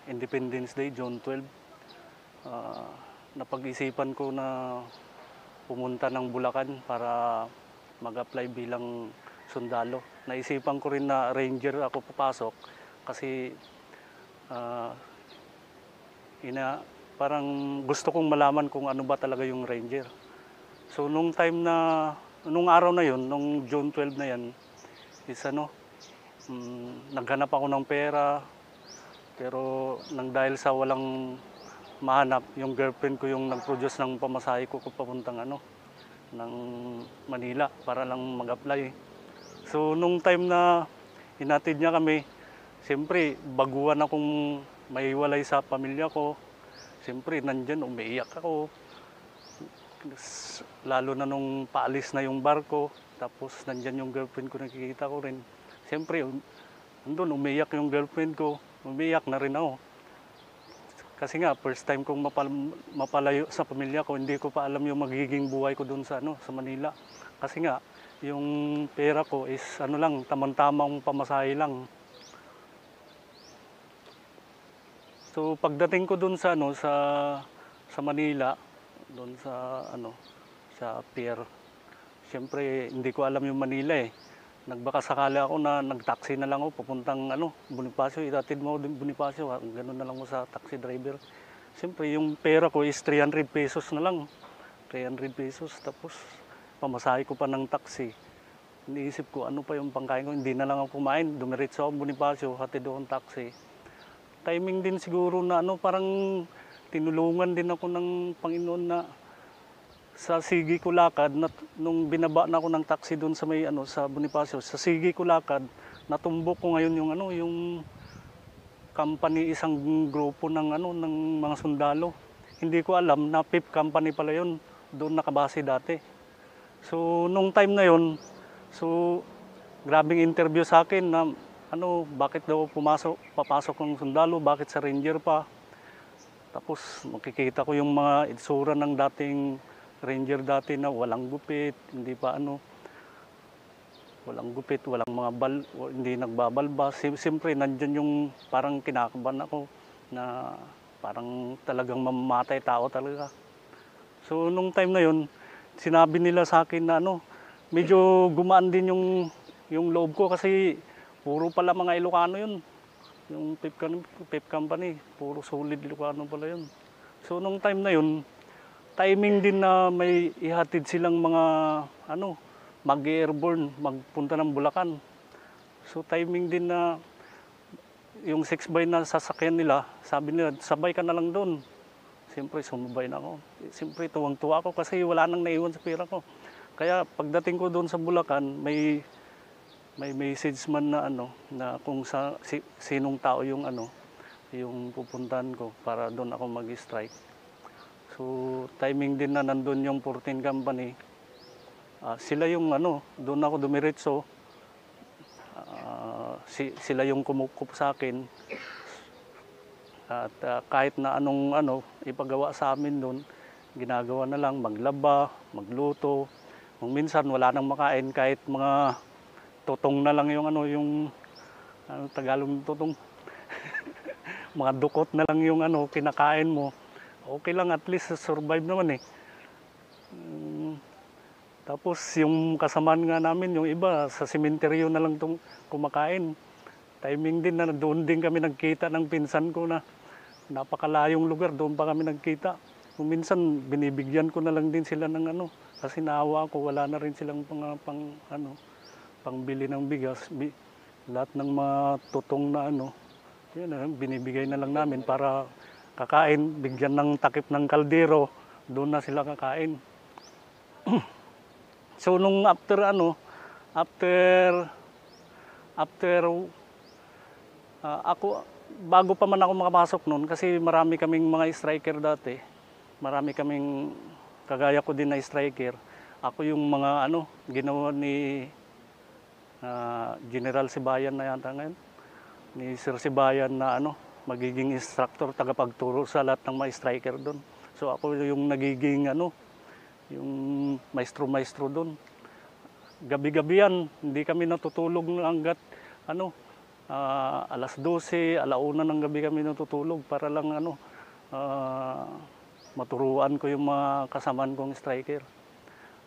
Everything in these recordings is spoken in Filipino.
Independence Day, June 12. Napag-isipan ko na pumunta ng Bulacan para mag-apply bilang sundalo. Naisipan ko rin na ranger ako papasok kasi ah, parang gusto kong malaman kung ano ba talaga yung ranger. So nung araw na yun, nung June 12 na yan, is naghanap ako ng pera, pero nang dahil sa walang mahanap, yung girlfriend ko yung nag-produce ng pamasahe ko papuntang ng Manila para lang mag-apply. So nung time na hinatid niya kami, siyempre baguhan akong maiwalay sa pamilya ko. Siyempre nandyan umiiyak ako. Lalo na nung paalis na yung barko, tapos nandyan yung girlfriend ko, nakikita ko rin. Siyempre, andun umiiyak yung girlfriend ko, umiiyak na rin ako. Kasi nga, first time kong mapalayo sa pamilya ko, hindi ko pa alam yung magiging buhay ko doon sa Manila. Kasi nga, yung pera ko is tamang-tamang pamasahe lang. So pagdating ko doon sa sa Manila, doon sa pier. Siyempre hindi ko alam yung Manila eh. Nagbaka sakali ako na nagtaxi na lang ako papuntang Bonifacio, itatid mo din Bonifacio, ganoon na lang ako sa taxi driver. Siyempre yung pera ko is 300 pesos na lang. 300 pesos tapos pamasahe ko pa ng taxi. Iniisip ko ano pa yung pangkain ko, hindi na lang ako kumain, dumiretso ako Bonifacio, hatid ako ng taxi. Timing din siguro na parang tinulungan din ako ng Panginoon na sa Sigi ko lakad, nung binaba na ako ng taxi doon sa sa Bonifacio, sa Sigi ko lakad, natumbok ko ngayon yung company, isang grupo ng ng mga sundalo. Hindi ko alam na PIP company pala yun, doon nakabase dati. So nung time na yun, so grabing interview sa akin na bakit daw papasok ng sundalo, bakit sa ranger pa. Tapos makikita ko yung mga itsura ng dating ranger dati na walang gupit, hindi pa walang gupit, walang mga hindi nagbabalbas. Siyempre nandiyan yung parang kinakabahan ako na parang talagang mamamatay tao talaga. So nung time na yun, sinabi nila sa akin na medyo gumaan din yung loob ko kasi puro pala mga Ilocano yun. Yung PIP company, puro solid Ilocano pala yun. So nung time na yun, timing din na may ihatid silang mga mag-airborne, magpunta ng Bulacan. So timing din na yung 6x na sasakyan nila, sabi nila, sabay ka na lang doon. Siyempre, sumabay na ako. Siyempre, tuwang-tuwa ako kasi wala nang naiwan sa pera ko. Kaya pagdating ko doon sa Bulacan, may message man na na kung sinong tao yung yung pupuntahan ko para doon ako mag-strike. So timing din na nandun yung 14 company. Sila yung doon ako dumiretso. Sila yung kumukup sa akin. At kahit na anong ipagawa sa amin doon, ginagawa na lang, maglaba, magluto. Kung minsan wala nang makain, kahit mga tutong na lang yung yung Tagalog ng tutong. Mga dukot na lang yung kinakain mo. Okay lang, at least survive naman eh. Tapos yung kasamaan nga namin, yung iba sa sementeryo na lang itong kumakain. Timing din na doon din kami nagkita ng pinsan ko na napakalayong lugar, doon pa kami nagkita. Kung minsan binibigyan ko na lang din sila ng kasi naawa ako, wala na rin silang pangbili ng bigas. Lahat ng mga tutong na yun, binibigay na lang namin para kakain, bigyan ng takip ng kaldero, doon na sila kakain. So nung after ako, bago pa man ako makapasok noon, kasi marami kaming mga striker dati, marami kaming kagaya ko din na striker. Ako yung mga ginawa ni General Sibayan na yata ngayon, ni Sir Sibayan na magiging instructor, tagapagturo sa lahat ng mga striker doon. So ako yung nagiging yung maestro doon. Gabi-gabi yan, hindi kami natutulog hanggat alas 12, alauna ng gabi kami natutulog para lang maturuan ko yung mga kasamaan kong striker.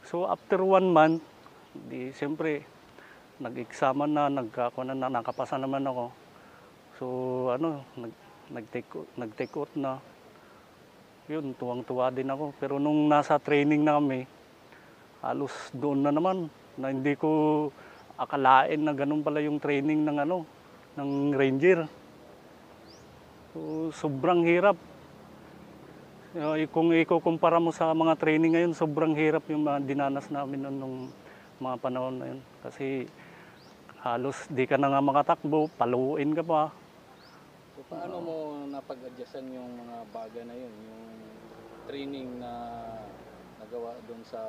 So after 1 month, di siyempre nag-exam na, nakapasa naman ako. So nag-take out na. Yun, tuwang-tuwa din ako. Pero nung nasa training na kami, halos doon na naman na hindi ko akalain na ganun pala yung training ng ranger. So, sobrang hirap. Kung ikukumpara mo sa mga training ngayon, sobrang hirap yung mga dinanas namin nung mga panahon na yun. Kasi halos di ka na nga makatakbo, paluin ka pa. So paano mo napag-adjustan yung mga bagay na yun, yung training na nagawa doon sa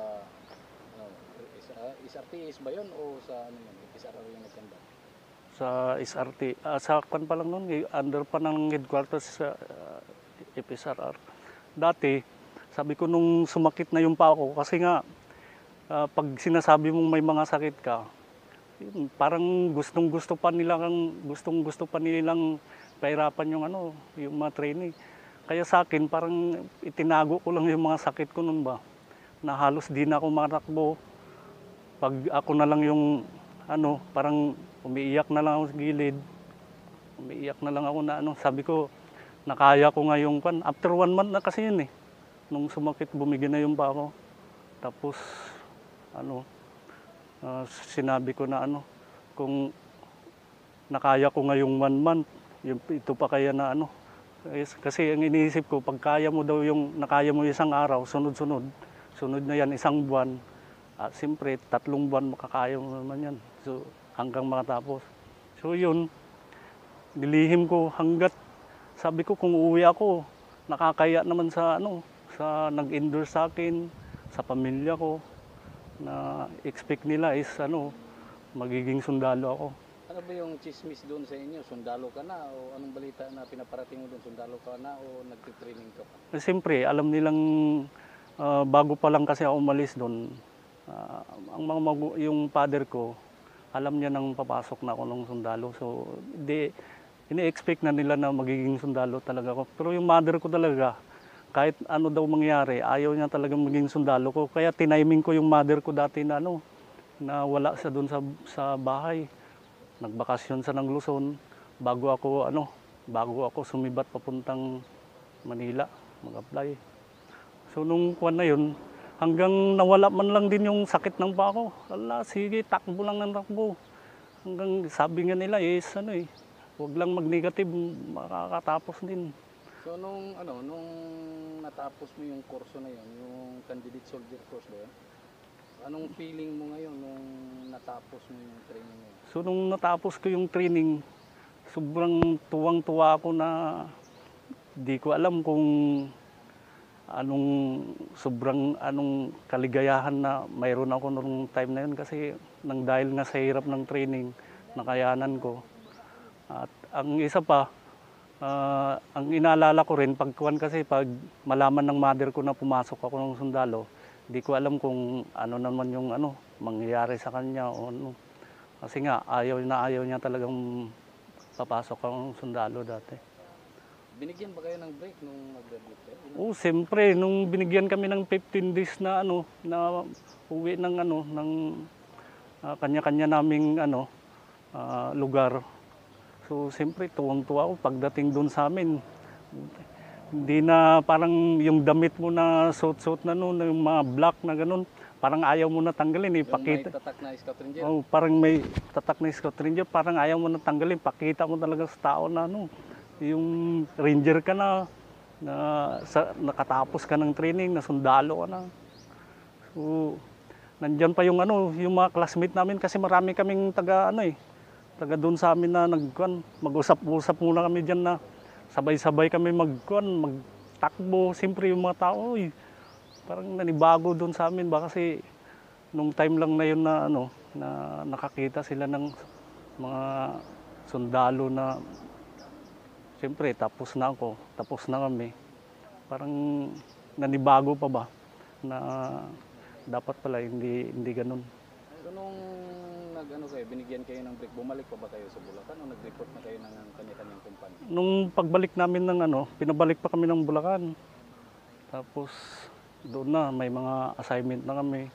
SRTS ba yun o sa ano yun, SRR yung nagkanda? Sa SRT, sa kan pa lang nun, under pa ng headquarters sa FSRR. Dati, sabi ko nung sumakit na yung paa ko, kasi nga, pag sinasabi mong may mga sakit ka, parang gustong-gusto pa nilang pahirapan yung mga training. Kaya sa akin, parang itinago ko lang yung mga sakit ko nun ba, na halos di na ako matakbo. Pag ako na lang yung, parang umiiyak na lang ako sa gilid. Umiiyak na lang ako na sabi ko, nakaya ko nga yung after 1 month na kasi yun eh. Nung sumakit, bumigay na yung paa ko. Tapos, sinabi ko na kung nakaya ko ngayong 1 month, ito pa kaya na kasi ang iniisip ko, pag kaya mo daw nakaya mo isang araw, sunod na yan isang buwan, siyempre 3 buwan makakaya mo naman yan. So, hanggang makatapos. So yun, nilihim ko hanggat, sabi ko kung uuwi ako, nakakaya naman sa nag-endorse sa akin, sa pamilya ko, na expect nila is magiging sundalo ako. Ano ba yung chismis doon sa inyo? Sundalo ka na o anong balita na pinaparating mo doon? Sundalo ka na o nagtitraining ka pa? Siyempre, alam nilang bago pa lang kasi ako umalis doon, yung father ko, alam niya nang papasok na ako ng sundalo. So, ini-expect na nila na magiging sundalo talaga ako. Pero yung mother ko talaga, kahit ano daw mangyari, ayaw niya talagang maging sundalo ko. Kaya tiniming ko yung mother ko dati na na wala siya doon sa bahay. Nagbakasyon sa ng Luzon bago ako sumibat papuntang Manila mag-apply. So nung kuwan na yun, hanggang nawala man lang din yung sakit ng paa ko. Ala, sige, takbo lang ng takbo. Hanggang sabi nga nila huwag lang mag-negative, makakatapos din. So nung natapos mo yung kurso na yun, yung candidate soldier course ba yun? Anong feeling mo ngayon nung natapos mo yung training mo? So nung natapos ko yung training, sobrang tuwang-tuwa ako na di ko alam kung anong kaligayahan na mayroon ako nung time na yun kasi dahil nga sa hirap ng training, nakayanan ko. At ang isa pa, ang inaalala ko rin, pag malaman ng mother ko na pumasok ako ng sundalo, di ko alam kung ano naman yung mangyayari sa kanya o ano. Kasi nga, ayaw niya talagang papasok akong sundalo dati. Binigyan ba kayo ng break nung nag-graduate kayo? Oo, siyempre, nung binigyan kami ng 15 days na na uwi ng kanya-kanya naming lugar. So, siyempre, tuwang-tuwa ako pagdating doon sa amin. Hindi na parang yung damit mo na suit-suit na yung mga black na ganun, parang ayaw mo na tanggalin. Yung may tatak na Scout Ranger? Oh, parang may tatak na Scout Ranger, parang ayaw mo na tanggalin. Pakita mo talaga sa tao na yung ranger ka na nakatapos ka ng training, na sundalo ka na. So, nandyan pa yung mga classmate namin kasi marami kaming taga doon sa amin na mag-usap-usap muna kami diyan na sabay-sabay kami magtakbo. Siyempre yung mga tao, parang nanibago doon sa amin ba kasi nung time lang na yun na na nakakita sila ng mga sundalo na siyempre tapos na kami. Parang nanibago pa ba na dapat pala hindi ganun. So nung ano kayo, binigyan kayo ng break, bumalik pa ba kayo sa Bulacan o nag-report na kayo ng kanya-kanyang kumpanya? Nung pagbalik namin ng ano, pinabalik pa kami ng Bulacan. Tapos doon na, may mga assignment na kami.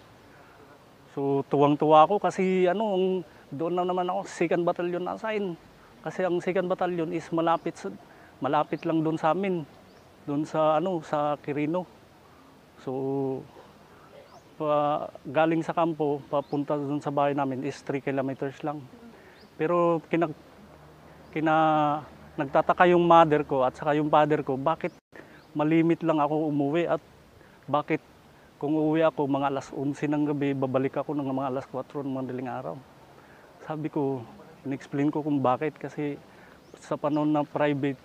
So tuwang-tuwa ako kasi ano, doon na naman ako, 2nd Battalion na assign. Kasi ang 2nd Battalion is malapit lang doon sa amin. Doon sa ano, sa Quirino. So galing sa kampo, papunta doon sa bahay namin is 3 kilometers lang. Pero nagtataka yung mother ko at saka yung father ko, bakit malimit lang ako umuwi at bakit kung uuwi ako mga alas 11 ng gabi, babalik ako ng mga alas 4 ng madaling araw. Sabi ko, in-explain ko kung bakit kasi sa panahon na private,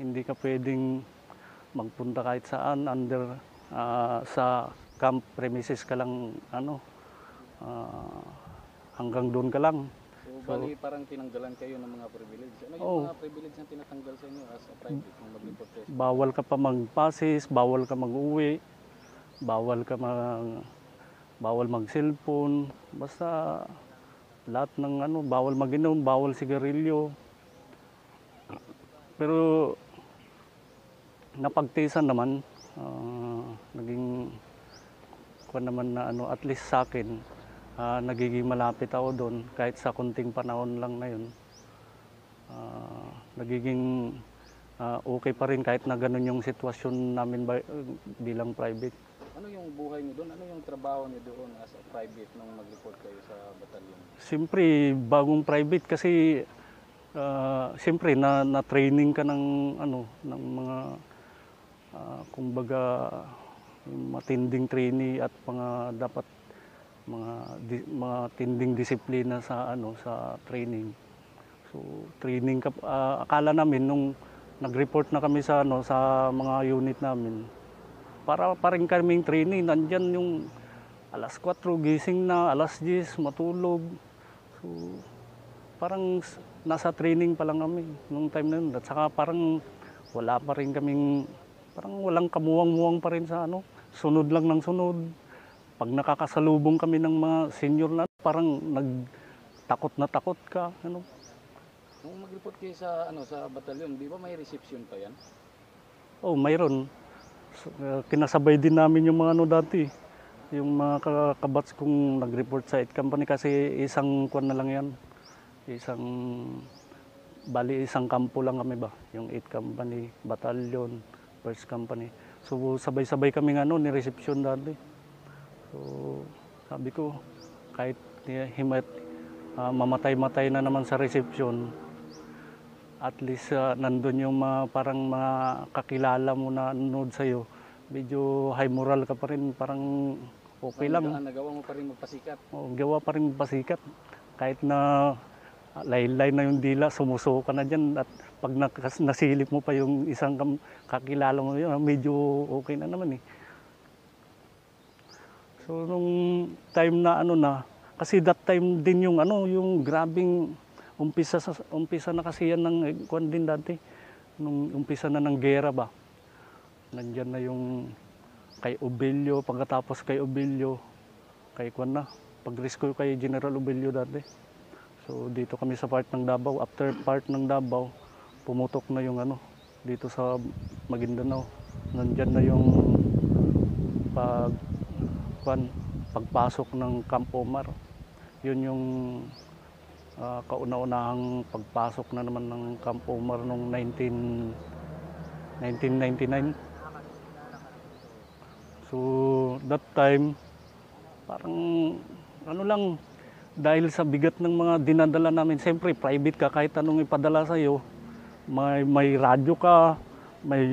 hindi ka pwedeng magpunta kahit saan under sa camp premises ka lang ano hanggang doon ka lang. So, bali parang tinanggalan kayo ng mga privilege. Ano yung mga privilege na tinatanggal sa inyo as a private nung mag-report kayo? Bawal ka pa magpasis, bawal ka mag-uwi, bawal mag-cellphone, basta lahat ng ano, bawal mag-inom, bawal sigarilyo. Pero napagtiisan naman, naging kuwan naman na ano, at least sa akin, nagiging malapit ako doon kahit sa kunting panahon lang na yun. Nagiging okay pa rin kahit na ganun yung sitwasyon namin bilang private. Ano yung buhay niyo doon? Ano yung trabaho niyo doon as a private nung mag-report kayo sa batalyon? Siyempre, bagong private kasi siyempre na-training ka ng ano ng mga kumbaga matinding trainee at mga dapat mga tinding disiplina sa ano sa training. So training ka akala namin nung nag-report na kami sa ano sa mga unit namin. Para pa rin kaming training, nandiyan yung alas 4 gising na, alas 10 matulog. So parang nasa training pa lang kami nung time na yun. At saka parang wala pa rin kaming, parang walang kamuwang-muwang pa rin sa ano. Sunod lang ng sunod. Pag nakakasalubong kami ng mga senior na, parang nagtakot na takot ka. Ano. Nung mag-report kayo sa ano sa batalyon, di ba may reception pa yan? Oh, mayroon. So, kinasabay din namin yung mga ano dati. Yung mga kabats kong nag-report sa 8 company kasi isang kwan na lang yan. Isang kampo lang kami ba. Yung 8 company, batalyon, 1st company. So sabay-sabay kami ni reception dati. So sabi ko kahit mamatay-matay na naman sa reception, at least nandun yung parang mga kakilala mo na nanonood sa'yo, medyo high moral ka pa rin, parang okay lang. Nagawa mo pa rin magpasikat. Oo, gawa pa rin magpasikat. Kahit na laylay na yung dila, sumusuko ka na dyan at pag nasilip mo pa yung isang kakilala mo yun, medyo okay na naman eh. So nung time na ano na, kasi that time din yung ano, yung grabing umpisa na kasi yan ng kwan din dati. Nung umpisa na ng gera ba. Nandiyan na yung kay Obelio, pagkatapos kay Obelio, kay kwan na, pag-rescue kay General Obelio dati. So dito kami sa part ng Davao, after part ng Davao, pumutok na yung ano, dito sa Maguindanao. Nandiyan na yung pagpasok ng Camp Omar. Yun yung kauna-unahang pagpasok na naman ng Camp Omar noong 1999. So that time, parang ano lang, dahil sa bigat ng mga dinadala namin, siyempre private ka, kahit anong ipadala sa'yo, may radyo ka, may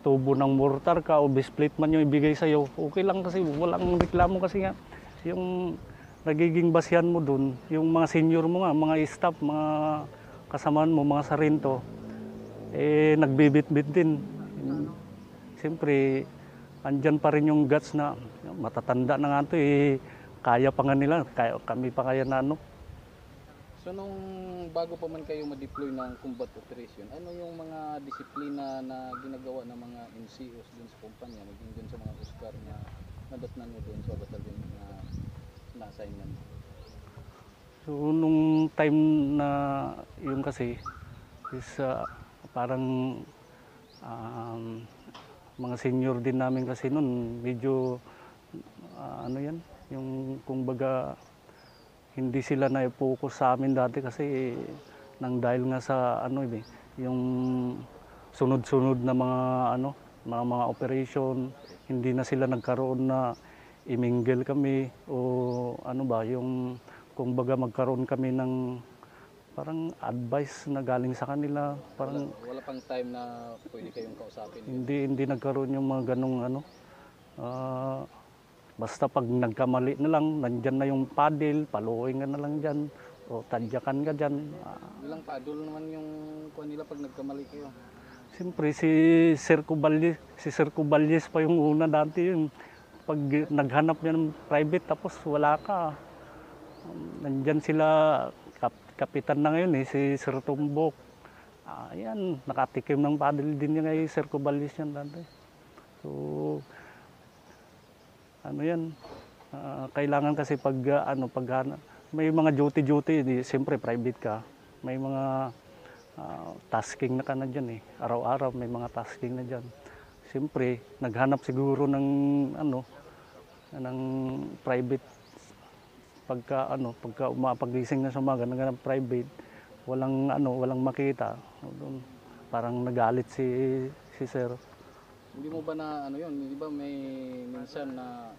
tubo ng mortar ka o bisplate man yung ibigay sa'yo, okay lang kasi walang reklamo kasi nga yung nagiging basihan mo dun, yung mga senior mo nga, mga staff, mga kasamaan mo, mga sarento, nagbibit-bit din. Siyempre, andyan pa rin yung guts na matatanda na nga ito kaya pa nga nila, kami pa kaya na ano. So nung bago pa man kayo ma-deploy ng combat operation, ano yung mga disiplina na ginagawa ng mga NCOs dun sa kumpanya, maging dun sa mga Oscar na nadatnan mo dun sa batalyon na na-assignan mo? So So nung time na yun kasi is parang um, mga senior din namin kasi noon medyo ano yan, yung kumbaga hindi sila na-focus sa amin dati kasi nang dahil nga sa ano yung sunod-sunod na mga ano, mga operation, hindi na sila nagkaroon na imingle kami o ano ba, yung kumbaga magkaroon kami ng parang advice na galing sa kanila, parang Wala pang time na pwede kayong kausapin. hindi nagkaroon yung mga ganong ano. Basta pag nagkamali na lang, nandyan na yung paddle, paluin ka na lang dyan, o tadyakan ka dyan. Ilang paddle naman yung kuha nila pag nagkamali kayo? Siyempre si Sir Cuballes pa yung una dati yun. Pag naghanap niya ng private tapos wala ka, nandyan sila, kapitan na ngayon si Sir Tumbok. Ayan, nakatikim ng paddle din niya kay Sir Cuballes yan dati. So, ano yan, kailangan kasi pag may mga duty, siyempre private ka, may mga tasking na ka na dyan araw-araw may mga tasking na dyan. Siyempre, naghanap siguro ng ng private pagka umapagising na sa umaga, naghanap private, walang makita. Parang nagalit si Sir. Hindi mo ba na yun, di ba may minsan na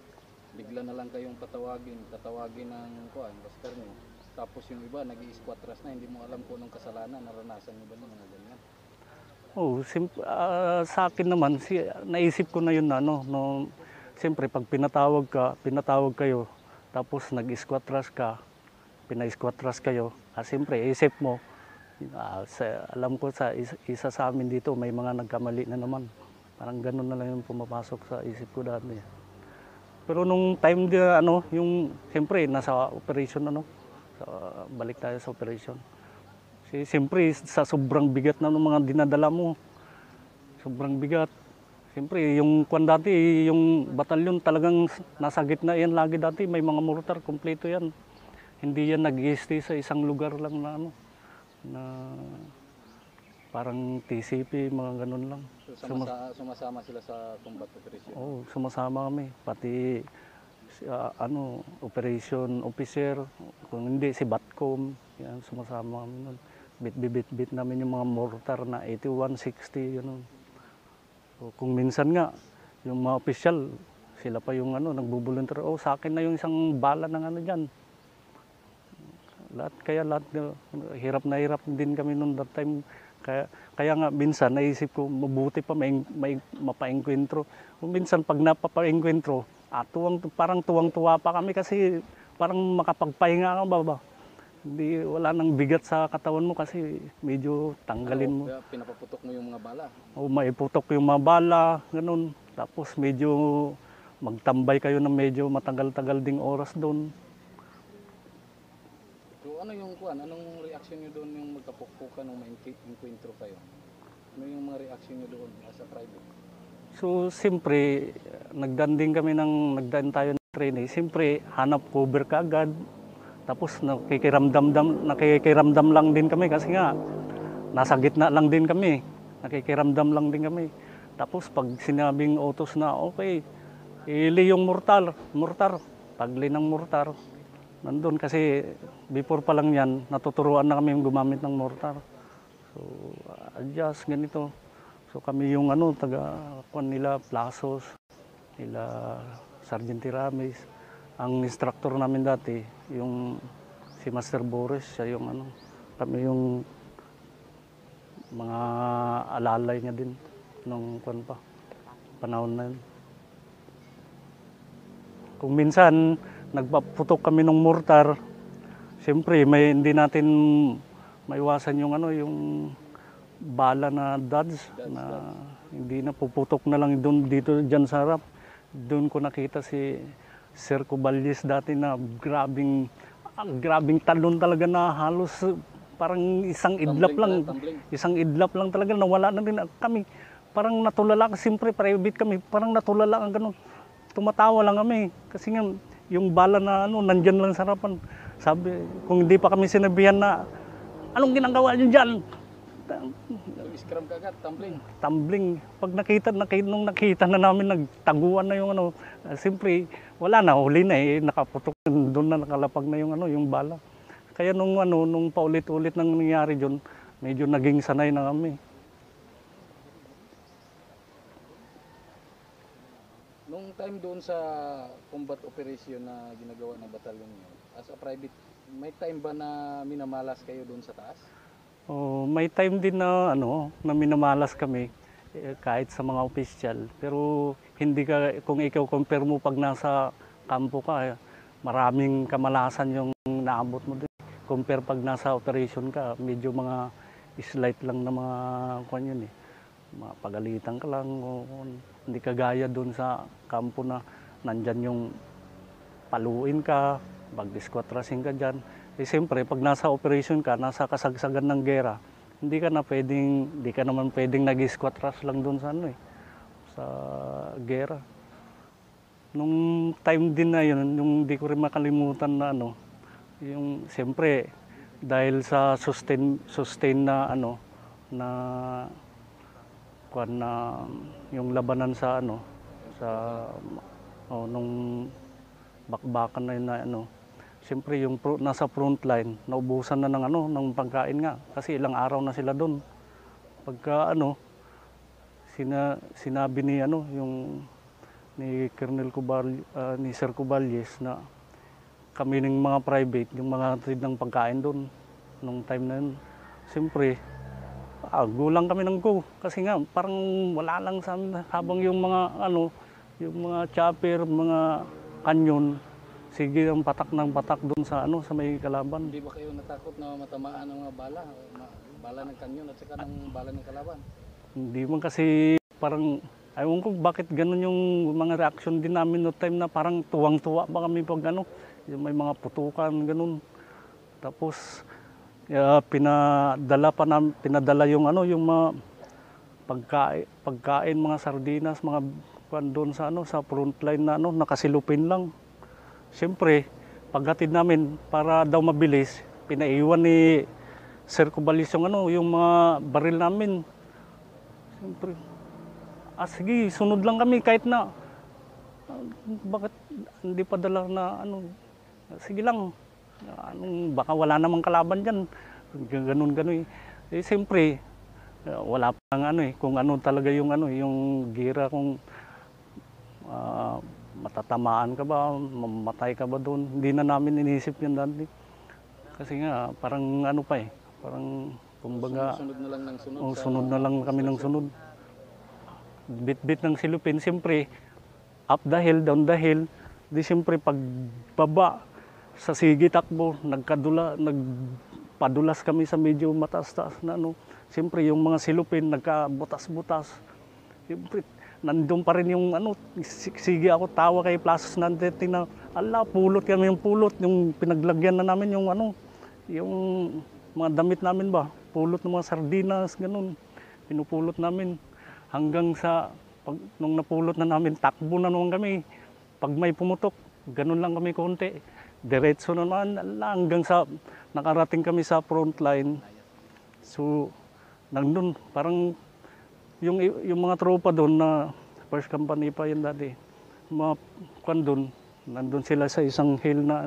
bigla na lang kayong tatawagin ng master nyo. Tapos yung iba nag-i-squatras na, hindi mo alam kung anong kasalanan, naranasan mo ba ng mga ganyan? Sa akin naman, naisip ko na yun siyempre pag pinatawag kayo, tapos nag-squatras ka, pina-squatras kayo, siyempre isip mo, alam ko sa isa sa amin dito, may mga nagkamali na naman. Parang ganun na lang yung pumapasok sa isip ko dati. Pero nung time yung siyempre nasa operation balik tayo sa operation. Siyempre sa sobrang bigat na ng mga dinadala mo. Sobrang bigat. Siyempre yung dati, yung batalyon talagang nasa gitna yan lagi dati, may mga mortar kompleto yan. Hindi yan nag-i-stay sa isang lugar lang na parang TCP, mga ganun lang. So, sumasama sila sa combat operation? Oo, sumasama kami. Pati operation officer, kung hindi si Batcom, yan, sumasama kami nun. Bit namin yung mga mortar na 81, 60, yun. So, kung minsan nga, yung mga opisyal, sila pa yung nagbubuluntar, sa akin na yung isang bala ng dyan. Lahat, hirap na hirap din kami noon that time. Kaya nga minsan naisip ko mabuti pa may mapa-engkwentro. Minsan pag napapa-engkwentro, parang tuwang-tuwa pa kami kasi parang makapagpahinga ka ba? Hindi, wala nang bigat sa katawan mo kasi medyo tanggalin mo. Pinapaputok mo yung mga bala? O maiputok yung mga bala, ganun. Tapos medyo magtambay kayo ng medyo matagal-tagal ding oras doon. Anong reaction nyo doon yung magkapukpukan nung ma-encuentro kayo? Ano yung mga reaction nyo doon as a private? So, siyempre, nagdaan tayo ng training. Siyempre, hanap cover ka agad. Tapos nakikiramdam lang din kami kasi nga, nasa gitna lang din kami. Nakikiramdam lang din kami. Tapos pag sinabing utos na, okay, ili yung mortar. Pagli ng mortar. Nandun kasi before pa lang yan, natuturuan na kami gumamit ng mortar. So, adjust, ganito. So kami yung nila Plasos, nila Sergeant Tiramis. Ang instructor namin dati, yung si Master Boris, siya yung kami yung mga alalay niya din nung panahon na yun. Kung minsan, nagpaputok kami ng mortar, siyempre hindi natin maiwasan yung yung bala na dads na hindi na puputok na lang dyan sa harap. Doon ko nakita si Sir Cuballes dati na grabing talon talaga na halos parang isang idlap lang talaga, nawala na din kami. Parang natulala, siyempre private kami, parang natulala ang ganun. Tumatawa lang kami kasi nga yung bala na nandyan lang sa harapan. Sabi, kung hindi pa kami sinabihan na, anong ginagawa niyo dyan? So, scrum ka agad, tumbling. Tumbling. Pag nung nakita na namin, nagtaguan na yung ano, siyempre, wala na, huli na eh, nakaputok, doon na nakalapag na yung ano, yung bala. Kaya nung paulit-ulit nang nangyari doon, medyo naging sanay na kami. Nung time doon sa combat operation na ginagawa ng batalyon niyo, as a private, may time ba na minamalas kayo doon sa taas? Oh, may time din na na minamalas kami kahit sa mga opisyal. Pero hindi ka, kung ikaw compare mo pag nasa kampo ka, maraming kamalasan yung naabot mo din. Compare pag nasa operation ka, medyo mga slight lang na mga kwan yun eh. Mga pagalitan ka lang, hindi ka gaya doon sa kampo na nandyan yung paluin ka, pag-disquatrasing ka dyan. Eh siyempre, pag nasa operation ka, nasa kasagsagan ng gera, hindi ka naman pwedeng nag-squatras lang doon sa sa gera. Nung time din na yun, yung hindi ko rin makalimutan na yung siyempre, dahil sa sustain na na kuan na yung labanan sa sa nung bakbakan na yun na siyempre yung nasa front line naubusan na ng ng pagkain nga kasi ilang araw na sila doon. Pagka sinabi ni yung ni Colonel ni Sir Cuballes na kami ng mga private yung mga hatid ng pagkain doon nung time na yun. Siyempre gulang kami ng kasi nga parang wala lang sa amin habang yung mga yung mga chopper, mga kanyon sige ang patak ng patak doon sa sa may kalaban. Hindi ba kayo natakot na matamaan ng mga bala? Bala ng kanyon at saka ng bala ng kalaban? Hindi man kasi parang ayaw ko bakit ganun yung mga reaction din namin no time na parang tuwang-tuwa ba kami pag yung may mga putukan ganun. Tapos pinadala yung yung mga pagkain, mga sardinas, mga kuan doon sa sa front line na nakasilupin lang. Siyempre, paghatid namin para daw mabilis, pinaiwan ni Sir Cuballes yung yung mga baril namin. Siyempre, sige, sunod lang kami kahit na bakit hindi pa dala na sige lang. Baka wala namang kalaban diyan. Ganun. Eh siyempre, wala pang kung talaga yung yung gira kung matatamaan ka ba, mamatay ka ba doon. Hindi na namin inisip yun dati. Kasi nga, parang parang kumbaga, sunod na lang ng sunod. Sunod na lang kami ng sunod. Bit-bit ng silupin, siyempre, up the hill, down the hill, di siyempre pagbaba sa sige takbo, nagpadulas kami sa medyo mataas-taas na siyempre yung mga silupin, nagkabutas-butas. Siyempre, nandun pa rin yung sige ako tawa kay Plasos Nandete na pulot kami yung pinaglagyan na namin yung yung mga damit namin ba, pulot ng mga sardinas, ganun, pinupulot namin hanggang sa nung napulot na namin, takbo na naman kami. Pag may pumutok, ganun lang kami konti, diretso na naman hanggang sa nakarating kami sa front line. So, nandun parang yung mga tropa doon na first company pa yun dati, mga nandun sila sa isang hill na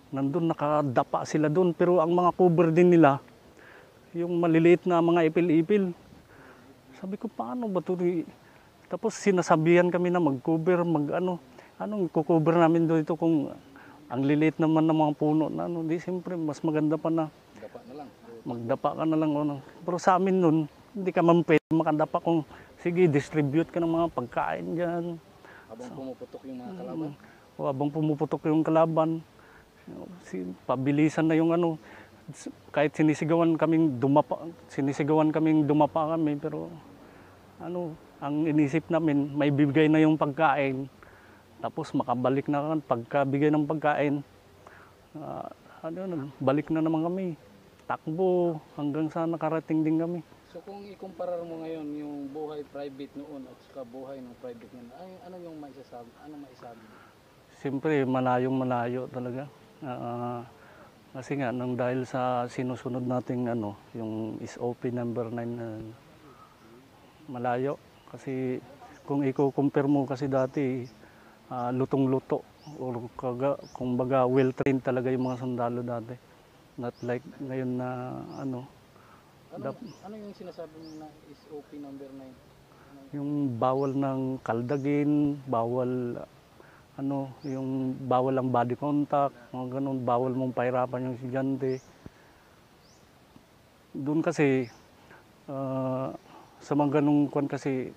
nandun nakadapa sila doon, pero ang mga cover din nila, yung maliliit na mga ipil-ipil. Sabi ko, paano ba ito? Tapos sinasabihan kami na mag-cover, anong kukover namin doon ito kung ang liliit naman ng mga puno na di siyempre mas maganda pa na Dapa na lang. magdapa ka na lang Pero sa amin nun, hindi ka man pwede makadapa kung sige, distribute ka ng mga pagkain dyan. Habang pumuputok yung mga kalaban? Habang pumuputok yung kalaban, pabilisan na yung kahit sinisigawan kaming dumapa kami, pero ang inisip namin, may bibigay na yung pagkain, tapos makabalik na pagkabigay ng pagkain, balik na naman kami. Takbo hanggang sa nakarating din kami. So kung ikumpara mo ngayon yung buhay private noon at saka buhay ng private ngayon, ano yung maisasabi? Ano maisabi? Siyempre, malayong malayo talaga. Ah, kasi nga nang dahil sa sinusunod nating ano, yung SOP number 9 na malayo. Kasi kung i-compare mo kasi dati, lutong-luto or kumbaga well-trained talaga yung mga sundalo dati. Not like ngayon na ano, Ano yung sinasabi mo na SOP number 9? yung bawal ng kaldagin, bawal ano, yung bawal ang body contact, mga ganun, bawal mong pahirapan yung estudyante. Doon kasi, sa mga ganung kwan kasi,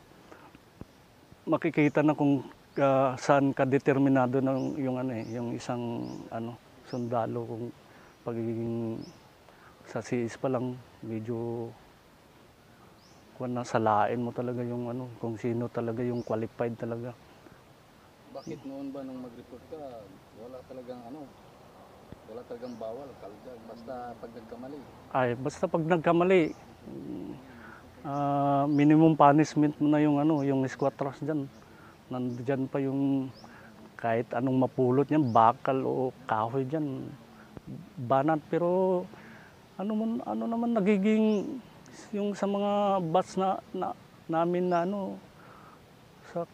makikita na kung saan ka determinado ng yung ano yung isang ano sundalo kung pagiging sa CIS pa lang medyo kung nasalain mo talaga yung ano kung sino talaga yung qualified talaga. Bakit noon ba nung mag-report ka, wala talagang wala talagang bawal, kaldag, basta pag nagkamali. Ay basta pag nagkamali, minimum punishment mo na yung ano yung squatters diyan. Nandiyan pa yung kahit anong mapulot niyan, bakal o kahoy diyan, banat. Pero ano naman nagiging yung sa mga batch namin na ano sa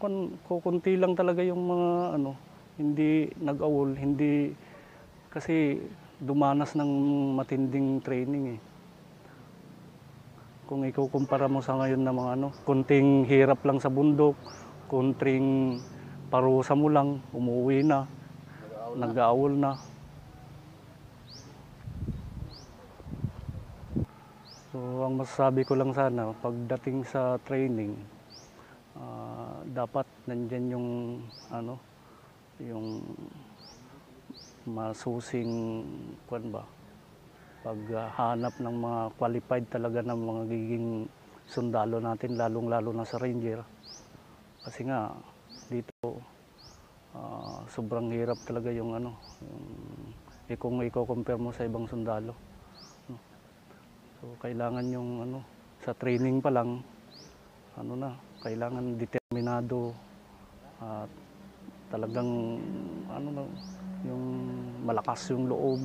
kukunti lang talaga yung mga ano hindi nag-awol, hindi kasi dumanas ng matinding training eh. Kung ikukumpara mo sa ngayon na mga ano, kunting hirap lang sa bundok, kunting parusa mo lang, umuwi na, nag-aawol na. So ang masasabi ko lang sana, pagdating sa training, dapat nandyan yung ano, yung masusing kwan ba, paghanap ng mga qualified talaga ng mga giging sundalo natin, lalong-lalo na sa Ranger. Kasi nga dito sobrang hirap talaga yung ano, kung i-compare mo sa ibang sundalo. So kailangan yung ano, sa training pa lang, ano na, kailangan determinado at talagang ano na, yung malakas yung loob.